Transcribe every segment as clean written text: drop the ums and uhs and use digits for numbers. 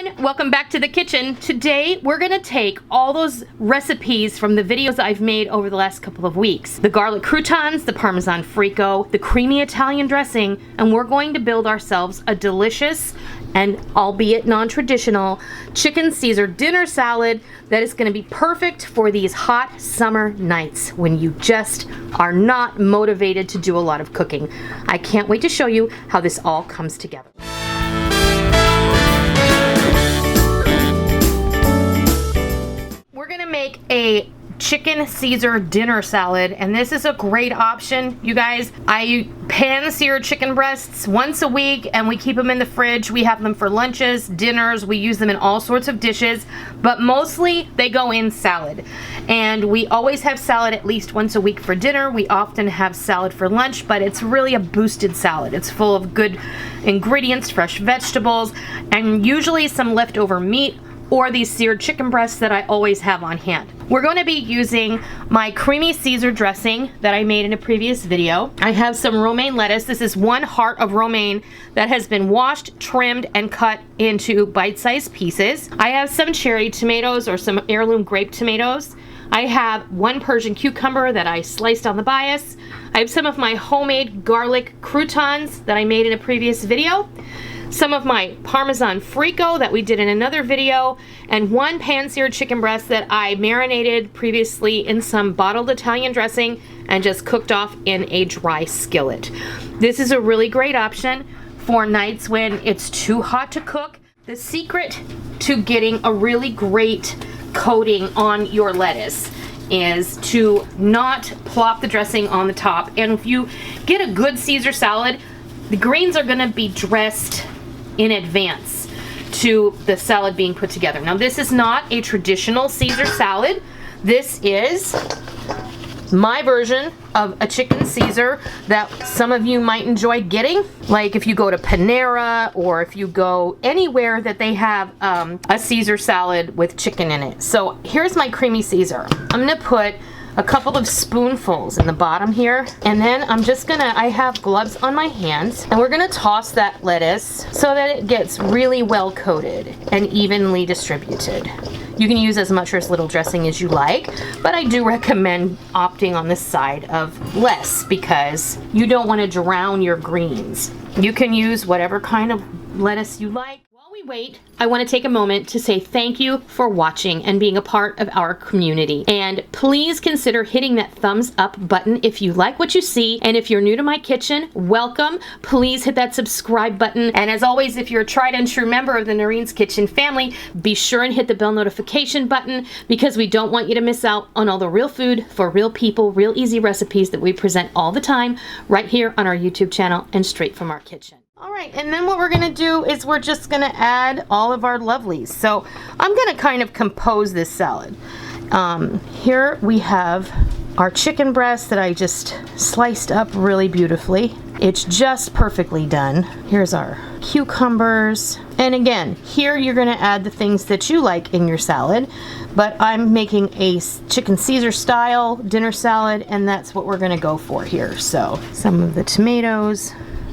everyone, welcome back to the kitchen. Today we're gonna take all those recipes from the videos I've made over the last couple of weeks. The garlic croutons, the parmesan frico, the creamy Italian dressing, and we're going to build ourselves a delicious and albeit non-traditional chicken Caesar dinner salad that is gonna be perfect for these hot summer nights when you just are not motivated to do a lot of cooking. I can't wait to show you how this all comes together. We're gonna make a chicken Caesar dinner salad, and this is a great option, you guys. I pan sear chicken breasts once a week and we keep them in the fridge. We have them for lunches, dinners, we use them in all sorts of dishes, but mostly they go in salad. And we always have salad at least once a week for dinner. We often have salad for lunch, but it's really a boosted salad. It's full of good ingredients, fresh vegetables, and usually some leftover meat or these seared chicken breasts that I always have on hand. We're going to be using my creamy Caesar dressing that I made in a previous video. I have some romaine lettuce. This is one heart of romaine that has been washed, trimmed, and cut into bite-sized pieces. I have some cherry tomatoes or some heirloom grape tomatoes. I have one Persian cucumber that I sliced on the bias. I have some of my homemade garlic croutons that I made in a previous video. Some of my parmesan frico that we did in another video, and one pan-seared chicken breast that I marinated previously in some bottled Italian dressing and just cooked off in a dry skillet. This is a really great option for nights when it's too hot to cook. The secret to getting a really great coating on your lettuce is to not plop the dressing on the top. And if you get a good Caesar salad, the greens are gonna be dressed in advance to the salad being put together. Now, this is not a traditional Caesar salad. This is my version of a chicken Caesar that some of you might enjoy getting. Like if you go to Panera or if you go anywhere that they have a Caesar salad with chicken in it. So here's my creamy Caesar. I'm gonna put a couple of spoonfuls in the bottom here, and then I have gloves on my hands, and we're gonna toss that lettuce so that it gets really well coated and evenly distributed. You can use as much or as little dressing as you like, but I do recommend opting on the side of less because you don't want to drown your greens. You can use whatever kind of lettuce you like. While we wait, I want to take a moment to say thank you for watching and being a part of our community. And please consider hitting that thumbs up button if you like what you see. And if you're new to my kitchen, welcome. Please hit that subscribe button. And as always, if you're a tried and true member of the Noreen's Kitchen family, be sure and hit the bell notification button because we don't want you to miss out on all the real food for real people, real easy recipes that we present all the time right here on our YouTube channel and straight from our kitchen. All right, and then what we're gonna do is we're just gonna add all of our lovelies. So I'm gonna kind of compose this salad. Here we have our chicken breast that I just sliced up really beautifully. It's just perfectly done. Here's our cucumbers. And again, here you're gonna add the things that you like in your salad, but I'm making a chicken Caesar style dinner salad, and that's what we're gonna go for here. So some of the tomatoes.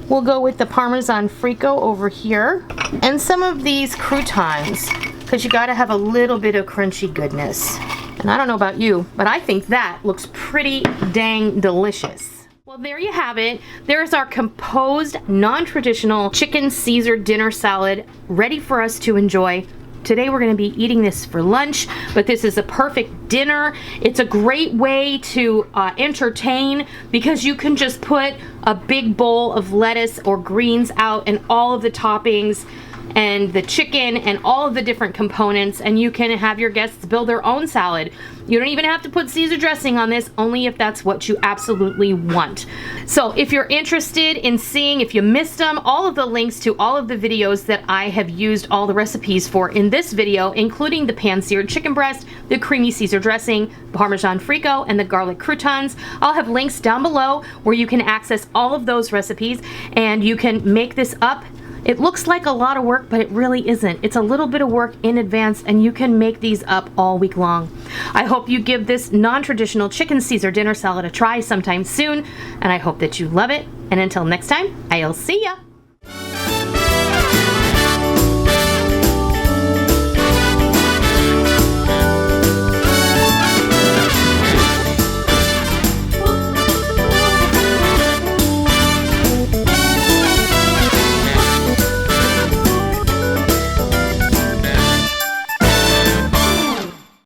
We'll go with the parmesan frico over here, and some of these croutons, because you gotta have a little bit of crunchy goodness. And I don't know about you, but I think that looks pretty dang delicious. Well, there you have it. There's our composed, non-traditional chicken Caesar dinner salad ready for us to enjoy. Today we're going to be eating this for lunch, but this is a perfect dinner. It's a great way to entertain because you can just put a big bowl of lettuce or greens out and all of the toppings and the chicken and all of the different components, and you can have your guests build their own salad. You don't even have to put Caesar dressing on this, only if that's what you absolutely want. So if you're interested in seeing, if you missed them, all of the links to all of the videos that I have used all the recipes for in this video, including the pan-seared chicken breast, the creamy Caesar dressing, Parmesan frico, and the garlic croutons, I'll have links down below where you can access all of those recipes and you can make this up. It looks like a lot of work, but it really isn't. It's a little bit of work in advance, and you can make these up all week long. I hope you give this non-traditional chicken Caesar dinner salad a try sometime soon, and I hope that you love it. And until next time, I'll see ya.